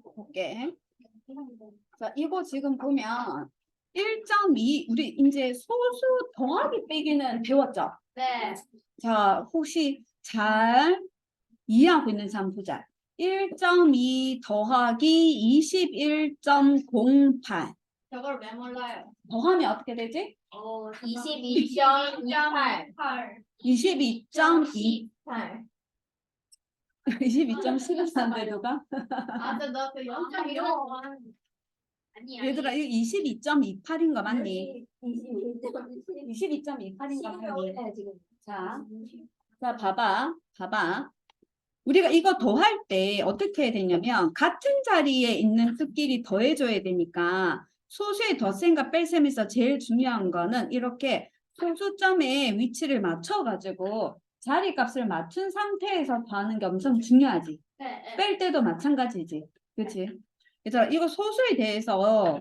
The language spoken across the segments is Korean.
볼게. 자, 이거 지금 보면 1.2 우리 이제 소수 더하기 빼기는 배웠죠? 네. 자, 혹시 잘 이해하고 있는 사람 보자. 1.2 더하기 21.08 저걸 왜 몰라요? 더하면 어떻게 되지? 22.28. 22.2 8. 22.11인데 누가? 맞아, 너그 0.1로. 아니야. 얘들아 이거 22.28인 거 맞니? 22.28인 거 맞니? 자, 봐봐. 우리가 이거 더할 때 어떻게 해야 되냐면 같은 자리에 있는 수끼리 더해줘야 되니까 소수의 덧셈과 뺄셈에서 제일 중요한 거는 이렇게 소수점의 위치를 맞춰가지고 자리값을 맞춘 상태에서 더하는 게 엄청 중요하지. 네. 뺄 때도 마찬가지지. 그치? 그래서 이거 소수에 대해서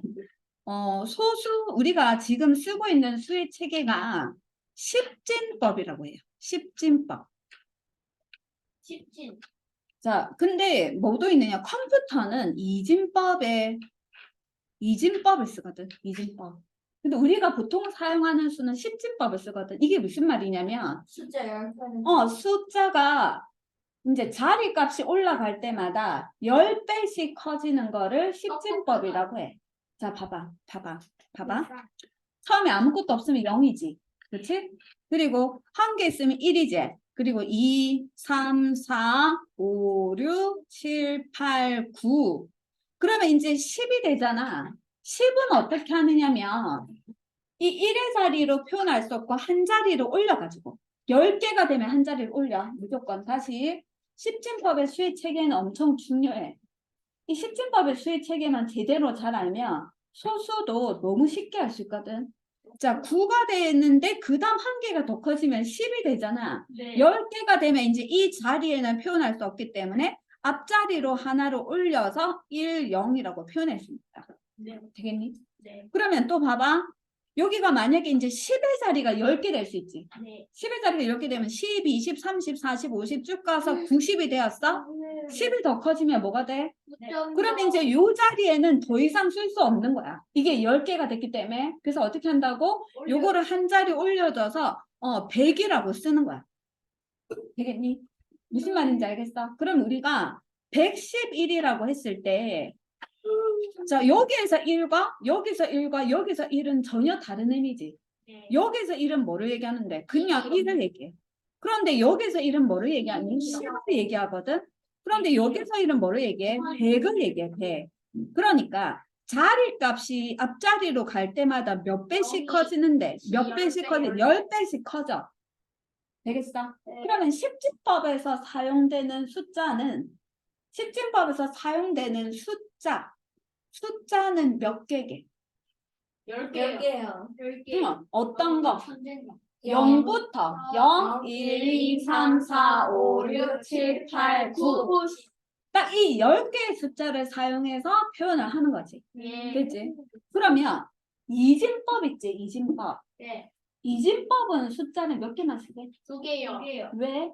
소수 우리가 지금 쓰고 있는 수의 체계가 십진법이라고 해요. 십진법. 십진. 자, 근데 뭐도 있느냐? 컴퓨터는 이진법을 쓰거든. 이진법. 근데 우리가 보통 사용하는 수는 십진법을 쓰거든. 이게 무슨 말이냐면 숫자 10개는. 숫자가 이제 자리값이 올라갈 때마다 10배씩 커지는 거를 십진법이라고 해. 자, 봐봐. 처음에 아무것도 없으면 0이지. 그렇지? 그리고 한 개 있으면 1이지. 그리고 2, 3, 4, 5, 6, 7, 8, 9. 그러면 이제 10이 되잖아. 10은 어떻게 하느냐면 이 1의 자리로 표현할 수 없고 한 자리로 올려가지고 10개가 되면 한 자리를 올려. 무조건 다시 십진법의 수의 체계는 엄청 중요해. 이 십진법의 수의 체계만 제대로 잘 알면 소수도 너무 쉽게 할 수 있거든. 자, 9가 됐는데 그 다음 한 개가 더 커지면 10이 되잖아. 네. 10개가 되면 이제 이 자리에는 표현할 수 없기 때문에 앞자리로 하나를 올려서 1, 0이라고 표현할 수 있다. 네. 되겠니? 네. 그러면 또 봐봐. 여기가 만약에 이제 10의 자리가 10개 될 수 있지. 네. 10의 자리가 10개 되면 10, 20, 30, 40, 50 쭉 가서 90이 되었어? 10이 더 커지면 뭐가 돼? 그러면 이제 이 자리에는 더 이상 쓸 수 없는 거야. 이게 10개가 됐기 때문에. 그래서 어떻게 한다고? 요거를 한 자리 올려줘서 100이라고 쓰는 거야. 되겠니? 무슨 말인지 알겠어? 그럼 우리가 111이라고 했을 때 자, 여기에서 1과 여기서 1과 여기서 1은 전혀 다른 의미지. 네. 여기서 1은 뭐를 얘기하는데? 그냥 1을 얘기해. 그런데 여기서 1은 뭐를 얘기하니? 10을 얘기하거든? 그런데 여기서 1은 뭐를 얘기해? 100을 얘기해, 100. 그러니까 자리값이 앞자리로 갈 때마다 몇 배씩 커지는데 몇 배씩 커지? 10배씩 커져. 되겠어? 그러면 십진법에서 사용되는 숫자는 몇 개게? 10개요. 10개. 어떤 거? 천재인가? 0부터 0, 1, 2, 3, 4, 5, 6, 7, 8, 9. 딱 이 10개의 숫자를 사용해서 표현을 하는 거지. 네. 그치? 그러면 이진법 있지, 이진법. 네. 이진법은 숫자를 몇 개만 쓰게? 2개요. 왜?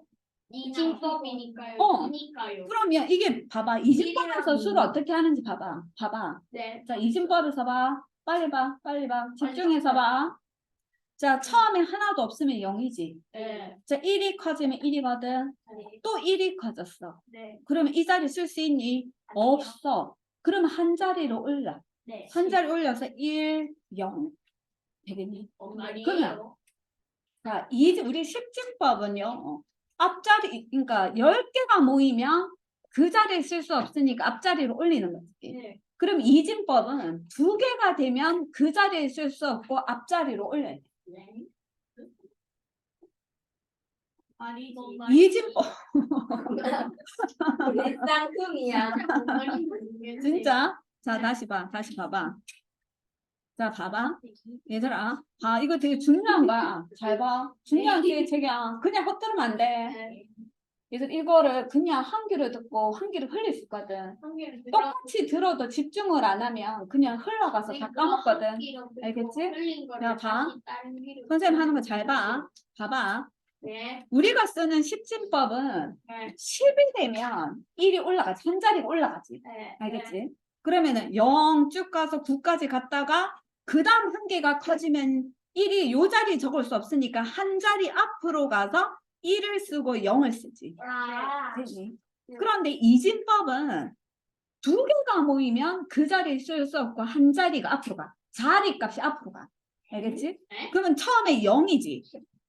이진법이니까요. 이니까요. 그러면 이게 봐봐. 이진법에서 수를 어떻게 하는지 봐봐. 네. 자, 이진법에서 봐. 빨리 봐. 집중해서 봐. 자, 처음에 하나도 없으면 0이지. 네. 자, 1이 커지면 1이거든. 네. 또 1이 커졌어. 네. 그러면 이 자리 쓸 수 있니? 아니요. 없어. 그러면 한 자리로 올려. 네. 한 자리 올려서 1, 0. 되겠니? 그러면 자, 우리 십진법은요. 앞자리, 그러니까 10개가 모이면 그 자리에 쓸 수 없으니까 앞자리로 올리는 거지. 네. 그럼 이진법은 2개가 되면 그 자리에 쓸 수 없고 앞자리로 올려야 돼. 네. 이진법. 쌍둥이야. 진짜? 자, 다시 봐봐. 자, 봐봐. 얘들아. 이거 되게 중요한 거야. 잘 봐. 중요한 게 책이야. 그냥 헛들으면 안 돼. 네. 그래서 이거를 그냥 한 귀로 듣고 한 귀로 흘릴 수 있거든. 똑같이 들어도 집중을 안 하면 그냥 흘러가서 다 까먹거든. 알겠지? 야, 봐. 선생님 하는 거 잘 봐. 봐봐. 네. 우리가 쓰는 십진법은 네. 10이 되면 1이 올라가지. 한 자리가 올라가지. 네. 알겠지? 그러면은 0 쭉 가서 9까지 갔다가 그 다음 한 개가 커지면 1이 요 자리에 적을 수 없으니까 한 자리 앞으로 가서 1을 쓰고 0을 쓰지. 아. 그치? 그런데 이진법은 두 개가 모이면 그 자리에 쓸 수 없고 한 자리가 앞으로 가. 자리 값이 앞으로 가. 알겠지? 네. 그러면 처음에 0이지.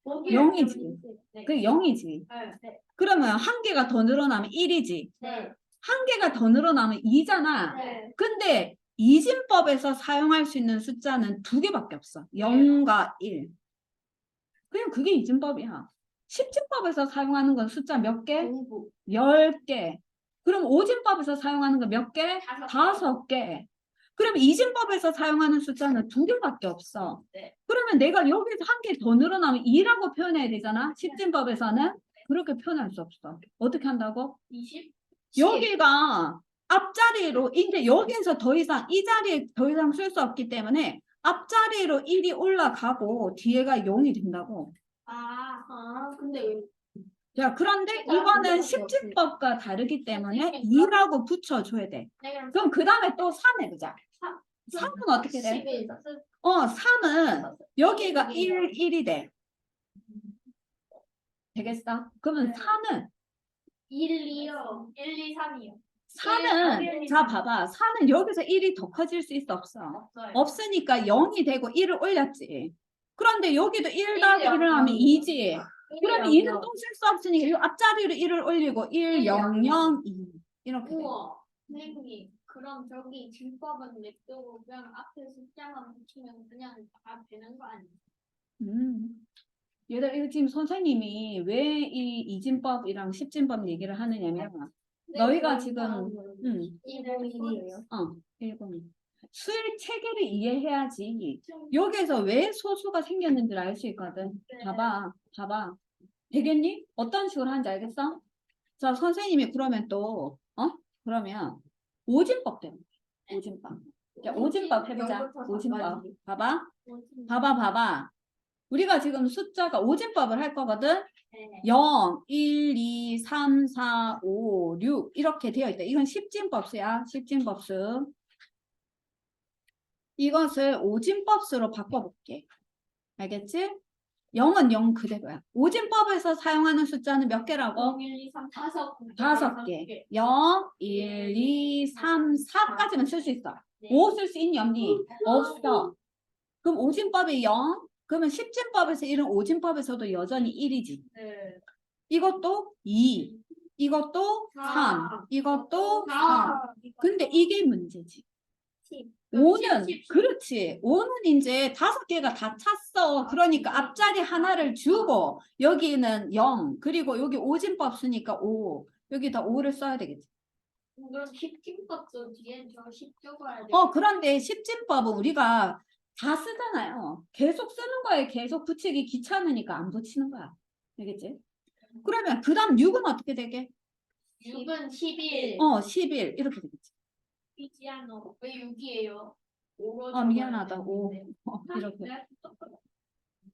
0이지. 네. 그 0이지. 네. 그러면 한 개가 더 늘어나면 1이지. 네. 한 개가 더 늘어나면 2잖아. 네. 근데 이진법에서 사용할 수 있는 숫자는 두 개밖에 없어. 0과 1. 그냥 그게 이진법이야. 십진법에서 사용하는 건 숫자 몇 개? 10개. 그럼 오진법에서 사용하는 건 몇 개? 다섯 5개. 그럼 이진법에서 사용하는 숫자는 두 개밖에 없어. 네. 그러면 내가 여기서 한 개 더 늘어나면 2라고 표현해야 되잖아. 십진법에서는 그렇게 표현할 수 없어. 어떻게 한다고? 20? 여기가 앞자리로 이제 여기에서 더 이상 이 자리에 더 이상 쓸 수 없기 때문에 앞자리로 1이 올라가고 뒤에가 0이 된다고. 근데 왜? 자, 그런데 이거는 십진법과 다르기 때문에 2라고 붙여줘야 돼. 그럼 그 다음에 또 3 해보자. 3은 어떻게 돼? 11. 3은 여기가 1, 1이 돼. 되겠어? 그러면 4는 1, 2요. 1, 2, 3이요. 4는 자 봐봐. 4는 여기서 1이 더 커질 수 있어 없어? 없어요. 없으니까 0이 되고 1을 올렸지. 그런데 여기도 1 더하기 1, 1을 하면 2지. 그러면 2는 0. 또 쓸 수 없으니까 이 앞자리로 1을 올리고 1, 0, 0, 2 이렇게 돼. 우와. 선생님, 그럼 저기 진법은 냅두고 그냥 앞에 숫자만 붙이면 그냥 다 되는 거 아니에요? 얘들 이거 지금 선생님이 왜 이 이진법이랑 십진법 얘기를 하느냐면 너희가 지금 101이에요. 102 수일 체계를 이해해야지 여기에서 왜 소수가 생겼는지를 알 수 있거든. 봐봐. 되겠니? 어떤 식으로 하는지 알겠어? 자, 선생님이 그러면 또 그러면 오진법 때문에 오진법. 자, 오진법 해보자. 오진법. 봐봐. 우리가 지금 숫자가 오진법을 할 거거든. 네. 0, 1, 2, 3, 4, 5, 6 이렇게 되어 있다. 이건 십진법수야. 십진법수. 이것을 오진법수로 바꿔볼게. 알겠지? 0은 0 그대로야. 오진법에서 사용하는 숫자는 몇 개라고? 0, 1, 2, 3, 5. 5개. 0, 1, 2, 3, 4까지는 쓸 수 있어. 5 쓸 수 있니 없니? 없어. 그럼 오진법이 0. 그러면 십진법에서 1은 오진법에서도 여전히 1이지. 네. 이것도 2. 이것도 3. 이것도 4. 근데 이게 문제지. 5는 그렇지. 5는 이제 5개가 다 찼어. 그러니까 앞자리 하나를 주고 여기는 0. 그리고 여기 오진법 쓰니까 5. 여기다 5를 써야 되겠지. 그럼 십진법도 뒤에 저 10 적어야 돼. 그런데 십진법은 우리가 다 쓰잖아요. 계속 쓰는 거에 계속 붙이기 귀찮으니까 안 붙이는 거야. 알겠지? 그러면 그 다음 6은 어떻게 되게? 6은 11. 11 이렇게 되겠지. 피지아노. 왜 6이에요? 5로 미안하다. 5. 이렇게.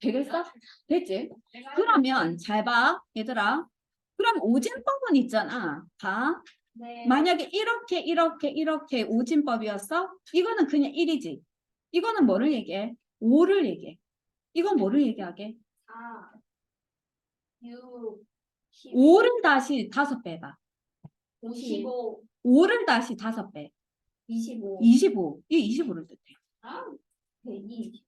되겠어? 됐지? 그러면 잘 봐, 얘들아. 그럼 오진법은 있잖아. 봐. 네. 만약에 이렇게 오진법이었어? 이거는 그냥 1이지. 이거는 뭐를 얘기해? 5를 얘기해. 이건 뭐를 얘기하게? 4, 6, 10, 5를 다시 5배 해봐. 55, 5를 다시 5배. 25. 25. 이 25를 뜻해. 120.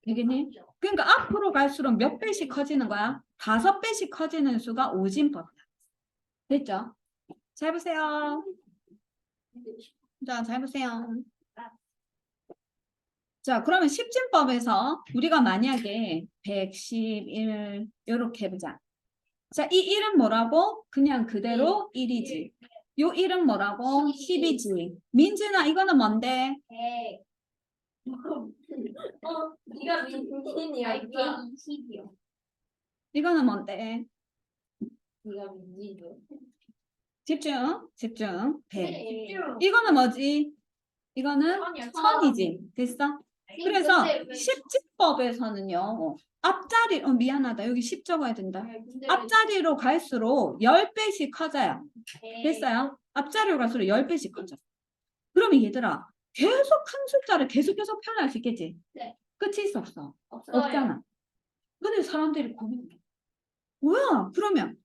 되겠니? 그러니까 앞으로 갈수록 몇 배씩 커지는 거야? 5배씩 커지는 수가 오진법이야. 됐죠? 잘 보세요. 자, 잘 보세요. 자, 그러면 십진법에서 우리가 만약에 111 이렇게 해보자. 자, 이 1은 뭐라고? 그냥 그대로 1이지. 요 1은 뭐라고? 10이지. 민준아, 이거는 뭔데? 100. 네가 민진이야. 120이요. 이거는 뭔데? 네가 민지죠. 집중. 100. 네. 이거는 뭐지? 이거는 천이요. 천이지. 됐어? 그래서 십진법에서는요. 앞자리, 미안하다. 여기 10 적어야 된다. 네, 근데 앞자리로 갈수록 10배씩 커져요. 네. 됐어요? 앞자리로 갈수록 10배씩 커져. 그러면 얘들아, 계속 큰 숫자를 계속해서 표현할 수 있겠지? 네. 끝이 있어, 없어? 없어요. 없잖아. 근데 사람들이 고민해. 뭐야? 그러면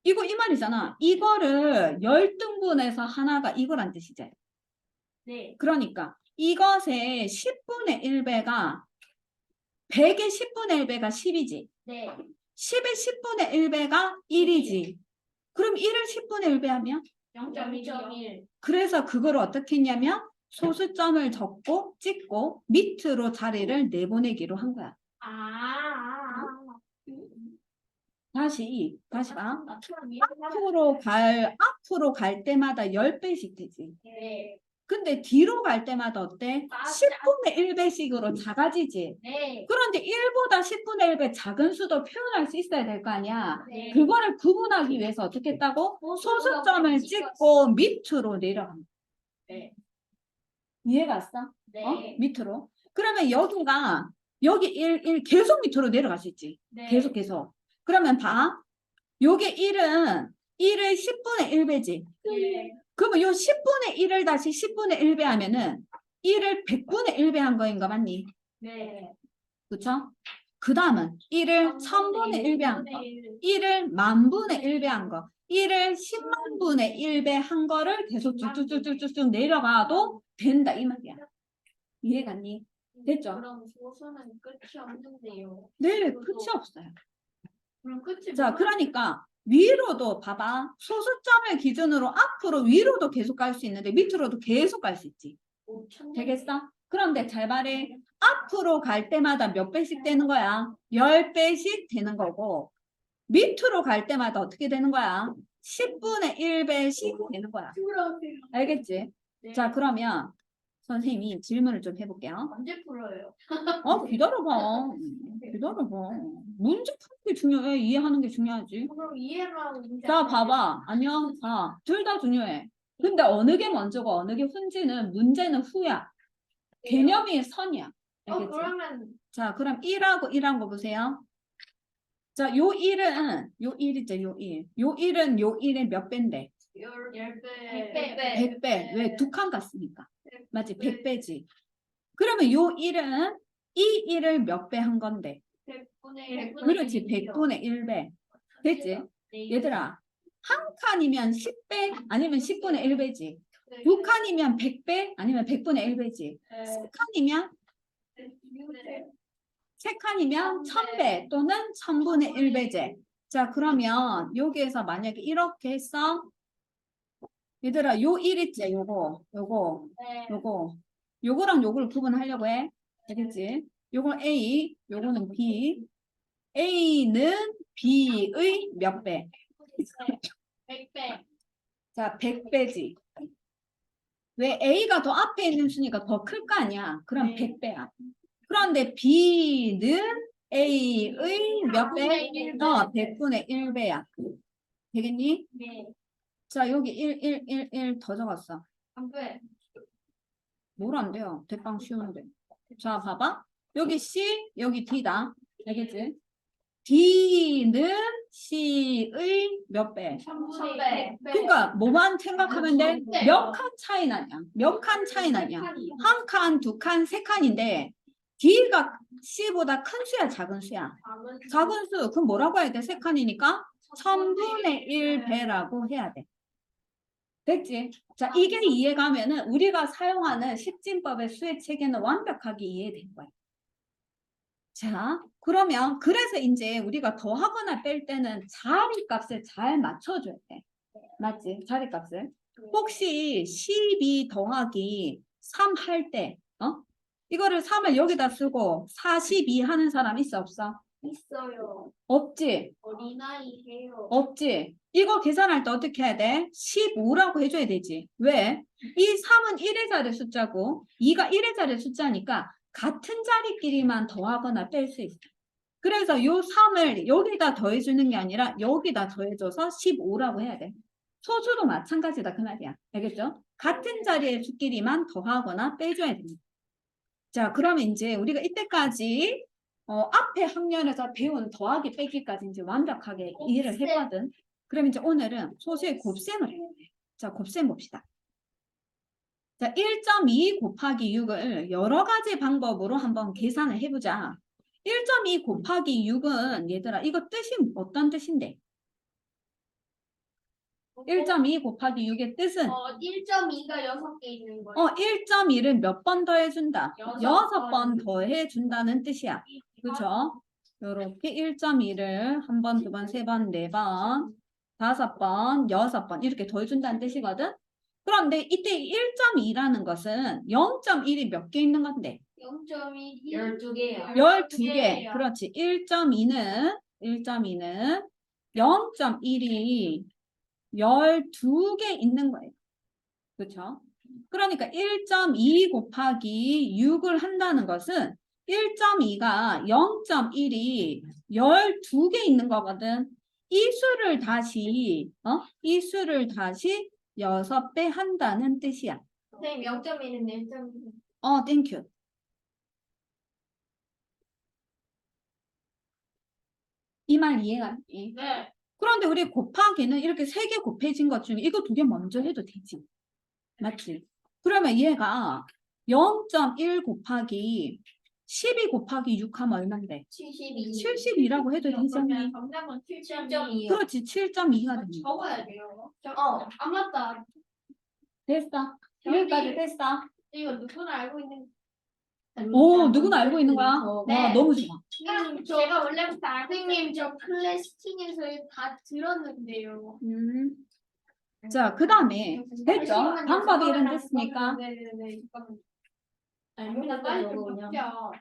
이거 이 말이잖아. 이거를 10등분해서 하나가 이거란 뜻이지. 네. 그러니까 이것의 10분의 1배가 100의 10분의 1배가 10이지. 네. 10의 10분의 1배가 1이지. 그럼 1을 10분의 1배 하면? 0.1. 그래서 그걸 어떻게 했냐면 소수점을 적고 찍고 밑으로 자리를 내보내기로 한 거야. 다시 봐. 앞으로 갈 때마다 10배씩 되지. 네. 근데 뒤로 갈 때마다 어때? 10분의 1배씩으로 작아지지. 네. 그런데 1보다 10분의 1배 작은 수도 표현할 수 있어야 될 거 아니야. 네. 그거를 구분하기 위해서 어떻게 했다고? 소수점을 찍고 밑으로 내려간다. 네. 이해갔어? 네. 밑으로. 그러면 여기 1 계속 밑으로 내려갈 수 있지. 네. 계속. 그러면 봐. 요게 1은 1의 10분의 1배지. 네. 그러면 요 10분의 1을 다시 10분의 1배 하면은 1을 100분의 1배 한 거인 거 맞니? 네. 그쵸? 그 다음은 1을 1000분의 1배 한 거, 1을 10,000분의 1배 한 거, 1을 100,000분의 1배 한 거를 계속 쭉쭉쭉쭉쭉 내려가도 된다 이 말이야. 이해갔니? 됐죠? 그럼 소수는 끝이 없는데요. 네, 끝이 없어요. 그럼 끝이 자, 그러니까 위로도 봐봐. 소수점을 기준으로 앞으로 위로도 계속 갈 수 있는데 밑으로도 계속 갈 수 있지. 되겠어? 그런데 잘 말해. 앞으로 갈 때마다 몇 배씩 되는 거야? 10배씩 되는 거고 밑으로 갈 때마다 어떻게 되는 거야? 10분의 1배씩 되는 거야. 알겠지? 네. 자, 그러면 선생님이 질문을 좀 해볼게요. 언제 풀어요? 기다려봐. 기다려봐. 문제 푸는 게 중요해. 이해하는 게 중요하지. 그럼 이해를 하고 문제 자, 안 봐봐. 안녕. 둘 다 중요해. 근데 어느 게 먼저고 어느 게 훈지는 문제는 후야. 개념이 선이야. 알겠지? 그러면 자, 그럼 1하고 1한 거 보세요. 자, 요 1은, 요 1이죠, 요 1. 요 1은 요 1의 몇 배인데? 10배. 100배. 왜? 두 칸 같으니까. 맞지? 100배지. 그러면 요 1은 이 1을 몇 배 한 건데? 100분의 그렇지, 100분의 1배. 됐지? 얘들아, 한 칸이면 10배 아니면 10분의 1배지. 두 칸이면 100배 아니면 100분의 1배지. 세 칸이면 세 칸이면 1000배 또는 1000분의 1배제. 자, 그러면 여기에서 만약에 이렇게 했어. 얘들아, 요 1 있지? 요거랑 요거를 구분하려고 해. 알겠지? 요건 A, 요거는 B. A는 B의 몇 배? 100배. 자, 100배지. 왜 A가 더 앞에 있는 수니까 더 클 거 아니야? 그럼 네. 100배야. 그런데 B는 A의 몇 배? 100분의 1배야. 되겠니? 네. 자, 여기 1 더 적었어. 안 돼. 뭘 안 돼요? 대빵 쉬운데. 자, 봐봐. 여기 C, 여기 D다. 알겠지? D는 C의 몇 배? 1000배. 그러니까 뭐만 생각하면 돼? 네. 몇 칸 차이 나냐? 몇 칸 차이 나냐? 한 칸, 두 칸, 세 칸인데 D가 C보다 큰 수야, 작은 수야? 작은 수. 그럼 뭐라고 해야 돼? 세 칸이니까 1000분의 1배라고 해야 돼. 됐지? 자, 이게 이해가면은 우리가 사용하는 십진법의 수의 체계는 완벽하게 이해된 거야. 자, 그러면 그래서 이제 우리가 더하거나 뺄 때는 자리값을 잘 맞춰줘야 돼. 맞지? 자리값을. 혹시 12 더하기 3 할 때, 이거를 3을 여기다 쓰고 42 하는 사람 있어, 없어? 있어요. 없지? 어린아이세요. 없지? 이거 계산할 때 어떻게 해야 돼? 15라고 해줘야 되지. 왜? 이 3은 1의 자리 숫자고 2가 1의 자리 숫자니까 같은 자리끼리만 더하거나 뺄 수 있어. 그래서 요 3을 여기다 더해주는 게 아니라 여기다 더해줘서 15라고 해야 돼. 소수도 마찬가지다 그 말이야. 알겠죠? 같은 자리의 수끼리만 더하거나 빼줘야 됩니다. 자, 그러면 이제 우리가 이때까지 앞에 학년에서 배운 더하기 빼기까지 이제 완벽하게 이해를 했거든. 그럼 이제 오늘은 소수의 곱셈을 해야 돼. 자, 곱셈 봅시다. 자, 1.2 곱하기 6을 여러 가지 방법으로 한번 계산을 해보자. 1.2 곱하기 6은 얘들아 이거 뜻이 어떤 뜻인데? 1.2 곱하기 6의 뜻은 1.2가 6개 있는 거예요. 1.1을 몇 번 더해준다? 여섯 6번 번. 더해준다는 뜻이야. 그쵸? 요렇게 1.2를 한 번, 두 번, 세 번, 네 번, 5번, 6번 이렇게 더해준다는 뜻이거든? 그런데 이때 1.2라는 것은 0.1이 몇 개 있는 건데? 0.1, 12개요. 12개. 그렇지. 1.2는 0.1이 12개 있는 거예요. 그렇죠? 그러니까 1.2 곱하기 6을 한다는 것은 1.2가 0.1이 12개 있는 거거든. 이 수를 다시 이 수를 다시 6배 한다는 뜻이야. 선생님 0.1은 1.1. 땡큐. 이 말 이해가 돼? 네. 그런데 우리 곱하기는 이렇게 3개 곱해진 것 중에 이거 2개 먼저 해도 되지. 맞지? 그러면 얘가 0.1 곱하기 12 곱하기 6 하면 얼만데? 72. 72라고 해도 되지 않니? 정답은 7.2. 7.2요. 그렇지. 7.2가 됩니다. 적어야 돼요. 어. 맞다. 됐어. 여기까지 됐어. 이거 누구나 알고 있는. 오, 누구나 알고 있는 거야? 네. 와, 너무 좋아. 선생님, 제가 원래부터 알고 선생님 저 클래스팅에서 다 들었는데요. 자, 그 다음에 됐죠? 방법이 이런 됐습니까? 네네네. 잠깐만요. 알면 빨리 저거 좀 그냥. 적자.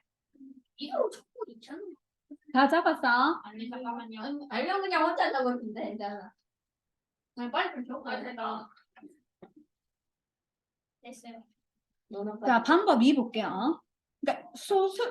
이거 적고 있잖아. 다 적었어? 아니 잠깐만요. 알면 그냥 혼자 적으면 되잖아. 아니 빨리 좀 적어야 되나. 됐어요. 너는 자, 방법 2 볼게요. 그러니까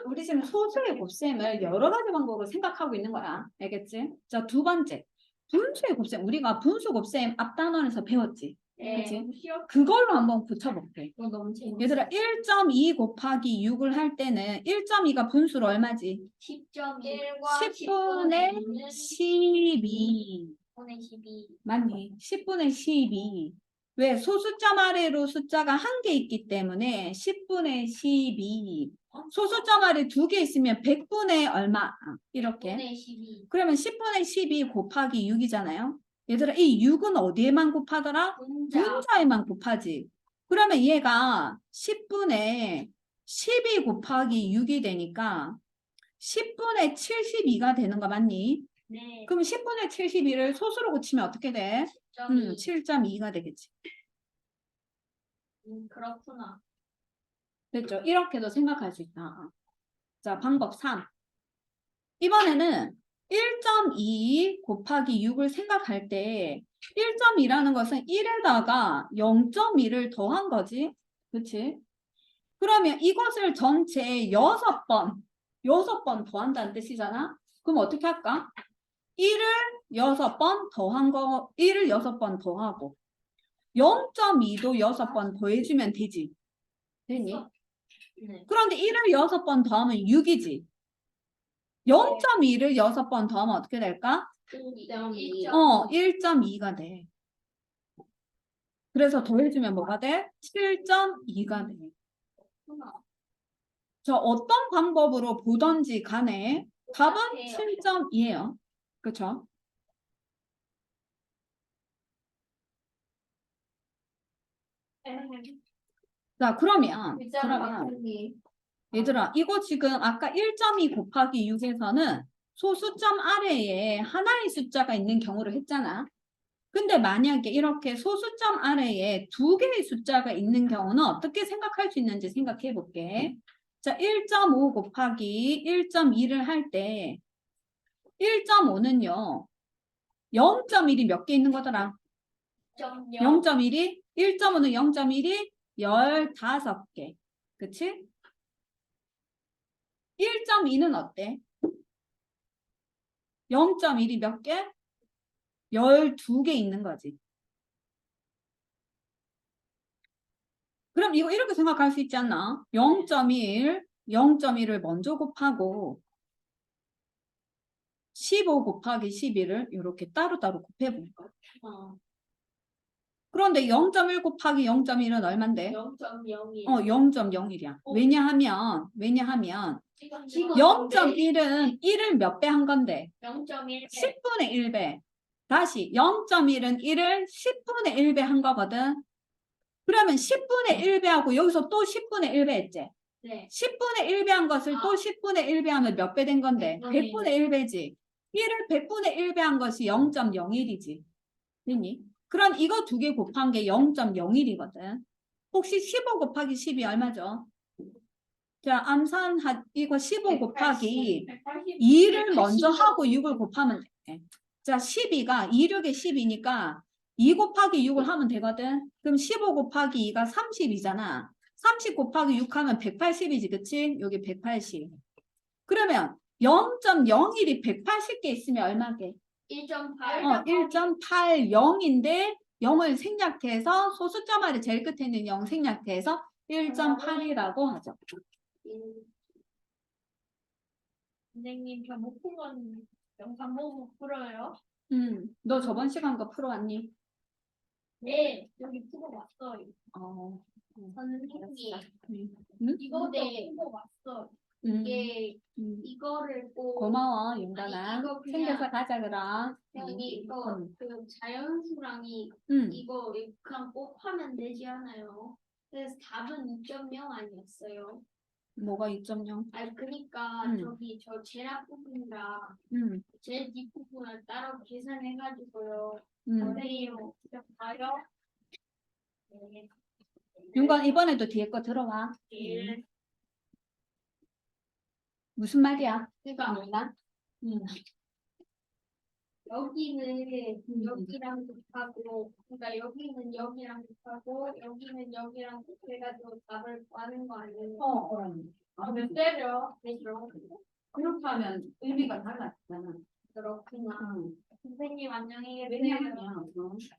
우리 지금 소수의 곱셈을 여러 가지 방법으로 생각하고 있는 거야. 알겠지? 자, 두 번째. 분수의 곱셈. 우리가 분수 곱셈 앞 단원에서 배웠지? 그치? 그걸로 한번 붙여볼게. 이거 너무 재밌어. 얘들아, 1.2 곱하기 6을 할 때는 1.2가 분수로 얼마지? 10.1과 10분의 12. 10분의 12. 맞니? 10분의 12. 왜? 소수점 아래로 숫자가 한 개 있기 때문에 10분의 12. 소수점 아래 2개 있으면 100분의 얼마? 이렇게. 10분의 12. 그러면 10분의 12 곱하기 6이잖아요. 얘들아, 이 6은 어디에만 곱하더라? 분자에만 곱하지. 그러면 얘가 10분의 12 곱하기 6이 되니까 10분의 72가 되는 거 맞니? 네. 그럼 10분의 72를 소수로 고치면 어떻게 돼? 7.2가 되겠지. 그렇구나. 됐죠? 이렇게도 생각할 수 있다. 자, 방법 3. 이번에는 1.2 곱하기 6을 생각할 때 1.2라는 것은 1에다가 0.2를 더한 거지. 그치? 그러면 이것을 전체 6번 더한다는 뜻이잖아? 그럼 어떻게 할까? 1을 6번 더한 거, 1을 6번 더하고 0.2도 6번 더해주면 되지. 되니? 네. 그런데 1을 6번 더하면 6이지. 0.2를 6번 더하면 어떻게 될까? 1.2. 1.2가 돼. 그래서 더해주면 뭐가 돼? 7.2가 돼. 저 어떤 방법으로 보던지 간에 답은 7.2예요. 그쵸? 자, 그러면 얘들아, 이거 지금 아까 1.2 곱하기 6에서는 소수점 아래에 하나의 숫자가 있는 경우를 했잖아. 근데 만약에 이렇게 소수점 아래에 2개의 숫자가 있는 경우는 어떻게 생각할 수 있는지 생각해 볼게. 자, 1.5 곱하기 1.2를 할 때 1.5는요. 0.1이 몇 개 있는 거더라? 0.1이 1.5는 0.1이 15개. 그치? 1.2는 어때? 0.1이 몇 개? 12개 있는 거지. 그럼 이거 이렇게 생각할 수 있지 않나? 0.1, 0.1을 먼저 곱하고 15 곱하기 12를 이렇게 따로따로 곱해보는 거야. 어. 그런데 0.1 곱하기 0.1은 얼만데? 0.01. 0.01이야. 왜냐하면 0.1은 1을 몇 배 한 건데? 0.1. 10분의 1배. 다시 0.1은 1을 10분의 1배 한 거거든. 그러면 10분의 1배하고 여기서 또 10분의 1배 했지? 네. 10분의 1배 한 것을 또 10분의 1배 하면 몇 배 된 건데? 100분의 1배지. 1을 100분의 1배 한 것이 0.01이지. 됐니? 그럼 이거 두 개 곱한 게 0.01이거든. 혹시 15 곱하기 10이 얼마죠? 자, 이거 15 곱하기 2를 먼저 하고 6을 곱하면 돼. 자, 12가 2, 6에 10이니까 2 곱하기 6을 하면 되거든. 그럼 15 곱하기 2가 30이잖아. 30 곱하기 6 하면 180이지, 그치? 여기 180. 그러면 0.01이 180개 있으면 얼마게? 1.8. 1.80인데 0을 생략해서 소수점 아래 제일 끝에 있는 0 생략해서 1.8이라고 하죠. 선생님, 저 못 푼 건 영상 보고 풀어요? 너 저번 시간 거 풀어왔니? 네, 여기 풀어 왔어요. 선생님. 이거 네. 풀어 왔어. 음, 이게 음. 이거를 꼭 고마워, 윤단아. 아니, 이거 그냥- 챙겨서 가자, 그럼. 여기 이거 그 자연수랑이 음. 이거 그냥 꼭 하면 되지 않아요? 그래서 답은 2.0 아니었어요. 뭐가 2.0? 아니 그러니까 저기 저 제락 부분이랑 제 뒷부분을 따로 계산해가지고요. 선생님 좀 봐요. 네. 윤건 이번에도 뒤에 거 들어와. 일. 무슨 말이야? 그러니까 몰라? 여기는 여기랑 곱하고, 그러니까 여기는 여기랑 곱하고, 여기는 여기랑 곱해가지고 답을 구하는 거 아니에요? 몇 대죠? 그죠? 그렇게 하면 의미가 달라지잖아. 그렇구나. 선생님 안녕히 계세요.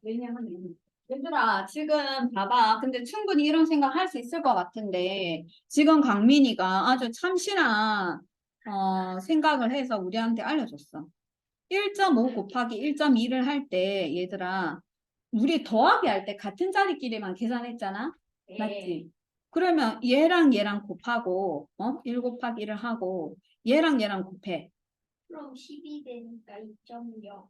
왜냐하면 얘들아 지금 봐봐. 근데 충분히 이런 생각 할 수 있을 것 같은데 지금 강민이가 아주 참신한 생각을 해서 우리한테 알려줬어. 1.5 곱하기 1.2를 할 때 얘들아 우리 더하기 할 때 같은 자리끼리만 계산했잖아. 네. 맞지? 그러면 얘랑 얘랑 곱하고 1 곱하기 1을 하고 얘랑 얘랑 곱해. 그럼 10이 되니까 2.0.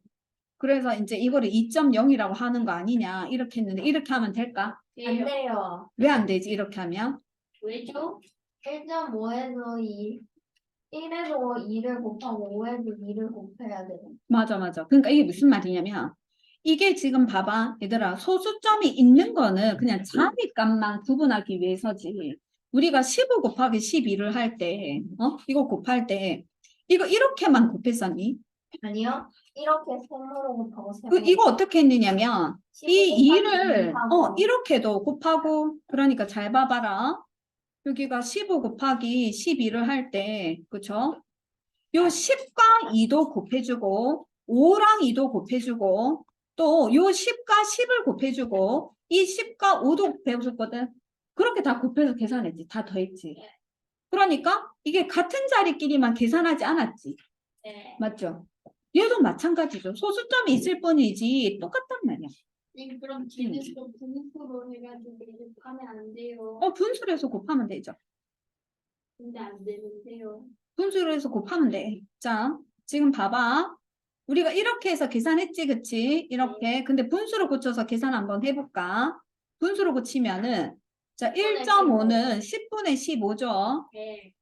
그래서 이제 이거를 2.0이라고 하는 거 아니냐 이렇게 했는데 이렇게 하면 될까? 안 돼요. 왜 안 되지 이렇게 하면? 왜죠? 1.5에서 2. 1에서 2를 곱하고 5에서 2를 곱해야 돼요. 맞아. 그러니까 이게 무슨 말이냐면 이게 지금 봐봐 얘들아 소수점이 있는 거는 그냥 자리값만 구분하기 위해서지 우리가 15 곱하기 12를 할 때 이거 곱할 때 이거 이렇게만 곱했었니? 아니요. 이렇게 세모로 곱하고 이거 어떻게 했느냐면 이 2를 곱하고. 이렇게도 곱하고 그러니까 잘 봐봐라 여기가 15 곱하기 12를 할 때 그쵸? 요 10과 2도 곱해주고 5랑 2도 곱해주고 또 요 10과 10을 곱해주고 이 10과 5도 곱해줬거든. 그렇게 다 곱해서 계산했지. 다 더했지. 그러니까 이게 같은 자리끼리만 계산하지 않았지. 네. 맞죠? 얘도 마찬가지죠. 소수점이 있을 뿐이지 똑같단 말이야. 네, 그럼 쟤는 또 분수로 해가지고 하면 안 돼요. 분수를 해서 곱하면 되죠. 근데 안 되는데요. 분수를 해서 곱하면 돼. 자, 지금 봐봐. 우리가 이렇게 해서 계산했지, 그치? 이렇게. 근데 분수로 고쳐서 계산 한번 해볼까? 분수로 고치면은, 자, 1.5는 10분의 15죠? 네.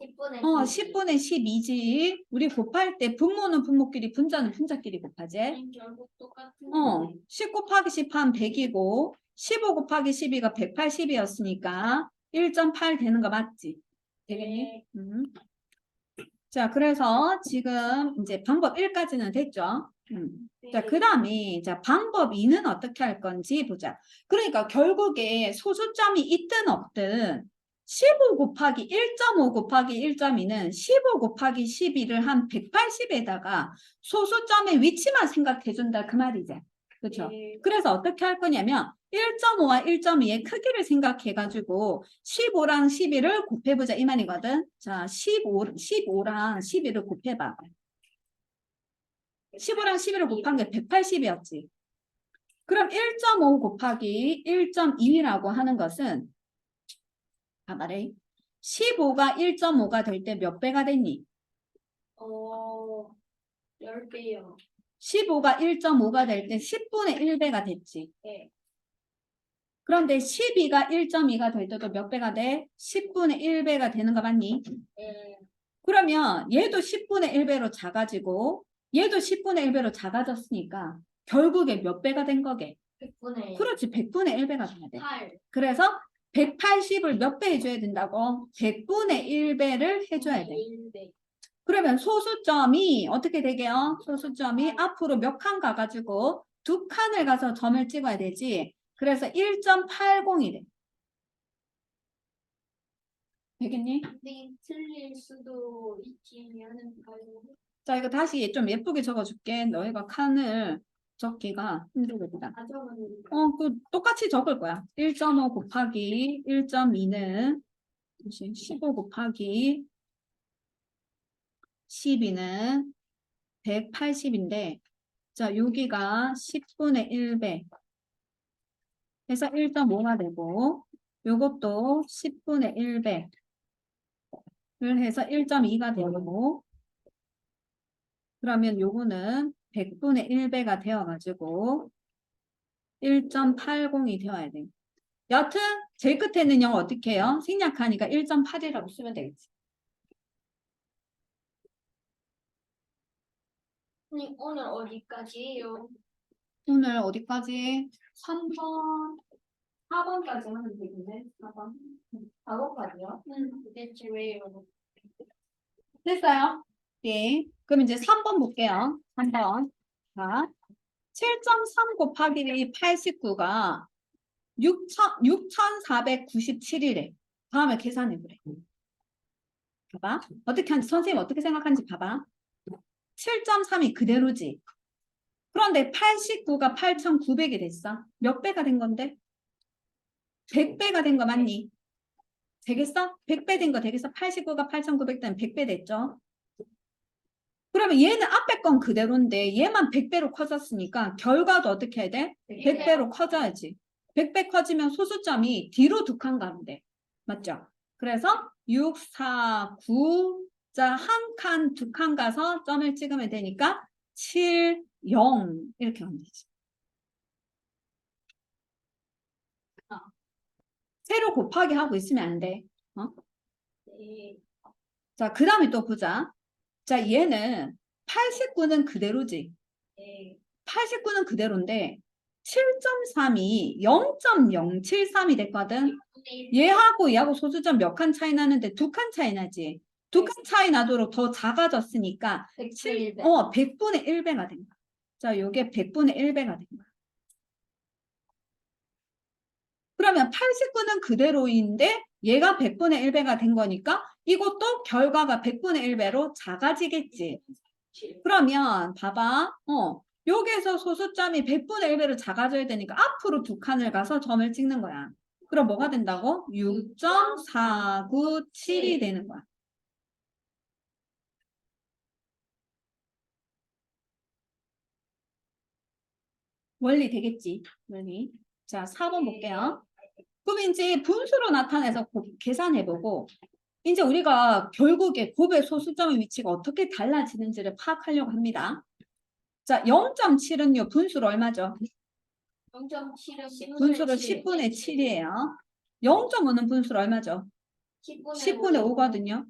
10분의 10분의 12지. 우리 곱할 때 분모는 분모끼리, 분자는 분자끼리 곱하지? 결국 똑같은 10 곱하기 10 하면 100이고, 15 곱하기 12가 180이었으니까 1.8 되는 거 맞지? 되겠니? 자, 그래서 지금 이제 방법 1까지는 됐죠? 자, 그 다음에, 자, 방법 2는 어떻게 할 건지 보자. 그러니까 결국에 소수점이 있든 없든 15 곱하기 1.5 곱하기 1.2는 15 곱하기 12를 한 180에다가 소수점의 위치만 생각해 준다 그 말이지. 그렇죠? 네. 그래서 어떻게 할 거냐면 1.5와 1.2의 크기를 생각해가지고 15랑 12를 곱해보자 이 말이거든. 자, 15랑 12를 곱해봐. 15랑 11을 곱한 게 180이었지. 그럼 1.5 곱하기 1.2라고 하는 것은 봐봐래. 15가 1.5가 될 때 몇 배가 됐니? 10배요. 15가 1.5가 될 때 10분의 1배가 됐지. 네. 그런데 12가 1.2가 될 때도 몇 배가 돼? 10분의 1배가 되는 거 맞니? 네. 그러면 얘도 10분의 1배로 작아지고 얘도 10분의 1배로 작아졌으니까 결국에 몇 배가 된 거게? 100분의 1. 그렇지, 100분의 1배가 돼야 돼. 8. 그래서 180을 몇 배 해줘야 된다고? 100분의 1배를 해줘야 돼. 1배. 그러면 소수점이 어떻게 되게요? 소수점이 앞으로 몇 칸 가가지고 2칸을 가서 점을 찍어야 되지. 그래서 1.80이 돼. 되겠니? 근데 틀릴 수도 있지면은 자, 이거 다시 좀 예쁘게 적어줄게. 너희가 칸을 적기가 힘들겠다. 가정은 그 똑같이 적을 거야. 1.5 곱하기 1.2는 15 곱하기 12는 180인데, 자, 여기가 10분의 1배. 해서 1.5가 되고, 요것도 10분의 1배를 해서 1.2가 되고, 그러면 요거는 100분의 1배가 되어가지고 1.80이 되어야 돼. 여튼 제일 끝에 있는 영어 어떻게 해요? 생략하니까 1.8이라고 쓰면 되겠지. 오늘 어디까지예요? 오늘 어디까지? 3번, 4번까지 하면 되겠네. 4번. 4번까지요? 대체 왜요? 됐어요? 네. 그럼 이제 3번 볼게요. 3번. 자, 7.3 곱하기 89가 6,497이래. 다음에 계산해 보래. 봐봐. 어떻게 하는지, 선생님 어떻게 생각하는지 봐봐. 7.3이 그대로지. 그런데 89가 8,900이 됐어. 몇 배가 된 건데? 100배가 된 거 맞니? 되겠어? 100배 된 거 되겠어? 89가 8,900 되면 100배 됐죠? 그러면 얘는 앞에 건 그대로인데 얘만 100배로 커졌으니까 결과도 어떻게 해야 돼? 100배로 커져야지. 100배 커지면 소수점이 뒤로 2칸 가면 돼. 맞죠? 그래서 6, 4, 9, 자, 한 칸, 2칸 가서 점을 찍으면 되니까 7, 0 이렇게 하면 되지. 세로 곱하기 하고 있으면 안 돼. 네. 자, 그 다음에 또 보자. 자, 얘는 89는 그대로지. 네. 89는 그대로인데 7.3이 0.073이 됐거든. 얘하고 얘하고 소수점 몇 칸 차이 나는데 2칸 차이 나지. 2칸 차이 나도록 더 작아졌으니까 100분의 1배. 100분의 1배가 된 거야. 자, 요게 100분의 1배가 된 거야. 그러면 89는 그대로인데 얘가 100분의 1배가 된 거니까 이것도 결과가 100분의 1배로 작아지겠지. 그러면 봐봐. 여기에서 소수점이 100분의 1배로 작아져야 되니까 앞으로 2칸을 가서 점을 찍는 거야. 그럼 뭐가 된다고? 6.497이 되는 거야. 원리 되겠지? 원리. 자, 4번 볼게요. 그럼 이제 분수로 나타내서 계산해보고 이제 우리가 결국에 곱의 소수점의 위치가 어떻게 달라지는지를 파악하려고 합니다. 자, 0.7은요, 분수로 얼마죠? 0.7은 분수로 10분의 7이에요. 0.5는 분수로 얼마죠? 10분의 5거든요.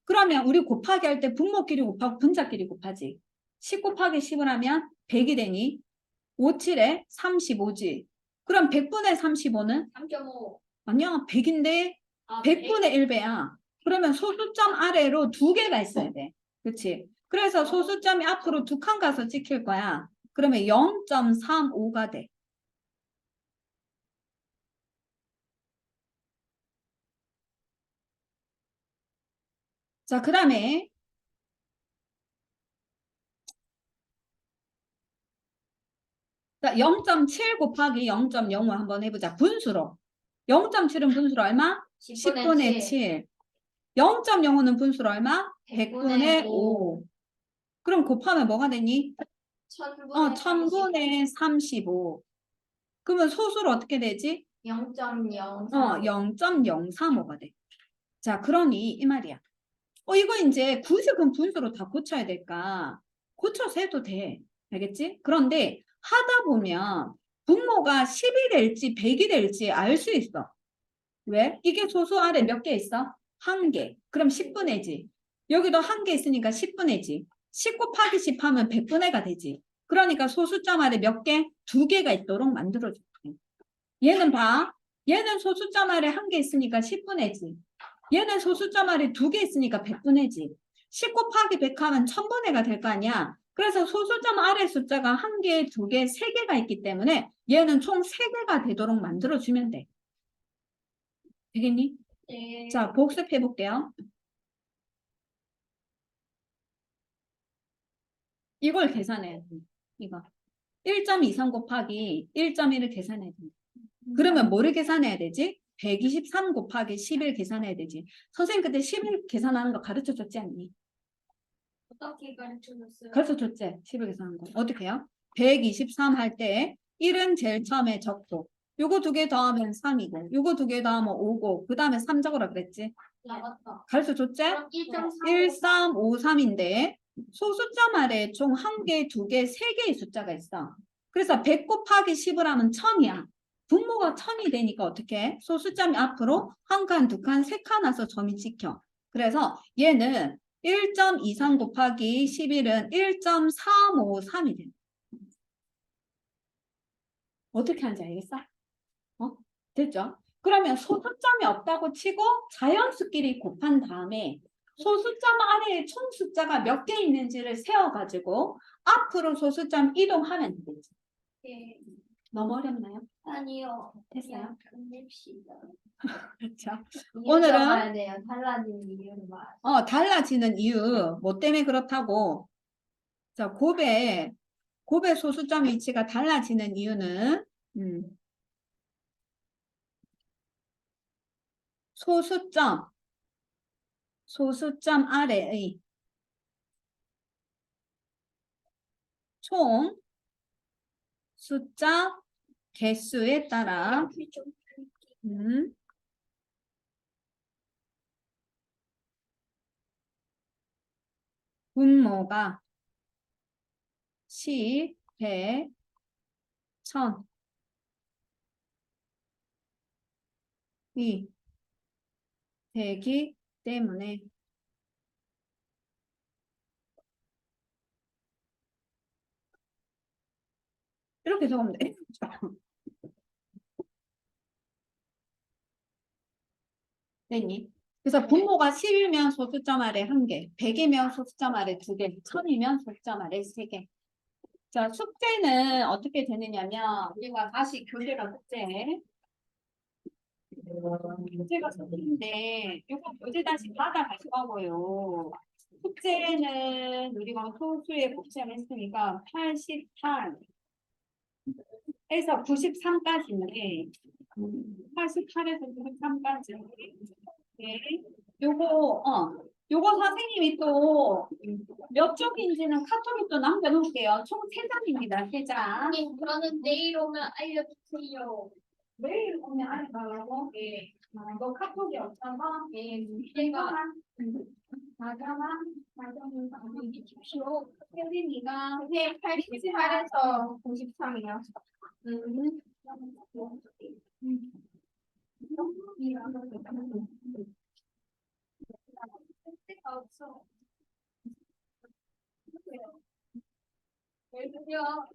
그러면 우리 곱하기 할 때 분모끼리 곱하고 분자끼리 곱하지. 10 곱하기 10을 하면 100이 되니 5, 7에 35지. 그럼 100분의 35는? 3.5. 아니야, 100인데 100분의 1배야. 그러면 소수점 아래로 2개가 있어야 돼. 그치? 그래서 소수점이 앞으로 2칸 가서 찍힐 거야. 그러면 0.35가 돼. 자, 그 다음에 0.7 곱하기 0.05 한번 해보자. 분수로. 0.7은 분수로 얼마? 10분의 7. 0.05는 분수로 얼마? 100분의 5. 그럼 곱하면 뭐가 되니? 천분의 1000분의 35. 그러면 소수로 어떻게 되지? 0.04. 0.035가 돼. 자, 그러니 이 말이야. 이거 이제 굳이 그럼 분수로 다 고쳐야 될까? 고쳐서 해도 돼. 알겠지? 그런데 하다 보면 분모가 10이 될지 100이 될지 알 수 있어. 왜? 이게 소수 아래 몇 개 있어? 한 개. 그럼 10분의 지. 여기도 한 개 있으니까 10분의 지. 10 곱하기 10 하면 100분의 가 되지. 그러니까 소수점 아래 몇 개? 두 개가 있도록 만들어줄게. 얘는 봐. 얘는 소수점 아래 한 개 있으니까 10분의 지. 얘는 소수점 아래 두 개 있으니까 100분의 지. 10 곱하기 100 하면 1000분의 가 될 거 아니야. 그래서 소수점 아래 숫자가 한 개, 두 개, 세 개가 있기 때문에 얘는 총 세 개가 되도록 만들어주면 돼. 되겠니? 네. 자, 복습해 볼게요. 이걸 계산해야 돼. 이거. 1.23 곱하기 1.1을 계산해야 돼. 그러면 뭐를 계산해야 되지? 123 곱하기 11 계산해야 되지. 선생님 그때 11 계산하는 거 가르쳐 줬지 않니? 어떻게 가르쳐줬어요? 가르쳐 줬지? 11 계산하는 거. 어떻게 해요? 123 할 때 1은 제일 처음에 적고 요거 두 개 더하면 3이고 요거 두 개 더하면 5고 그 다음에 3 적으라 그랬지? 나왔다. 가르쳐 줬지? 그럼 1.3. 1353인데 소수점 아래 총 한 개, 두 개, 세 개의 숫자가 있어. 그래서 100 곱하기 10을 하면 1000이야. 분모가 1000이 되니까 어떻게 해? 소수점 앞으로 한 칸, 두 칸, 세 칸 와서 점이 찍혀. 그래서 얘는 1.23 곱하기 11은 1.353이 돼. 어떻게 하는지 알겠어? 됐죠? 그러면 소수점이 없다고 치고 자연수끼리 곱한 다음에 소수점 아래에 총 숫자가 몇 개 있는지를 세워가지고 앞으로 소수점 이동하면 되지. 네. 너무 어렵나요? 아니요. 됐어요? 그냥 끝냅시다. 그렇죠. 이유 오늘은- 적어야 돼요. 달라진 이유를 말. 달라지는 이유, 뭐 때문에 그렇다고. 자, 곱의 소수점 위치가 달라지는 이유는, 소수점 아래의 총 숫자 개수에 따라 분모가 10, 100, 1000이 되기 때문에 이렇게 적으면 돼. 됐니? 그래서 분모가 10이면 소수점 아래 1개, 100이면 소수점 아래 2개, 1000이면 소수점 아래 3개. 자, 숙제는 어떻게 되느냐면 우리가 다시 교재가 숙제가 숙제인데 이거 교재 다시 받아가실 거고요. 숙제는 우리가 소수에 곱셈을 했으니까 88에서 93까지인데 88에서 93까지 네. 요거 선생님이 또 몇 쪽인지는 카톡에 또 남겨놓을게요. 총 3장입니다. 3장. 선생님, 저는 내일 오면 알려주세요. 매일 오면 알려달라고? 예. 너 카톡이 없어서? 네, 제가 과정을 알려주십시오. 혜린이가 네, 88에서 93이요. 쓸데가 없어. 왜 그래요?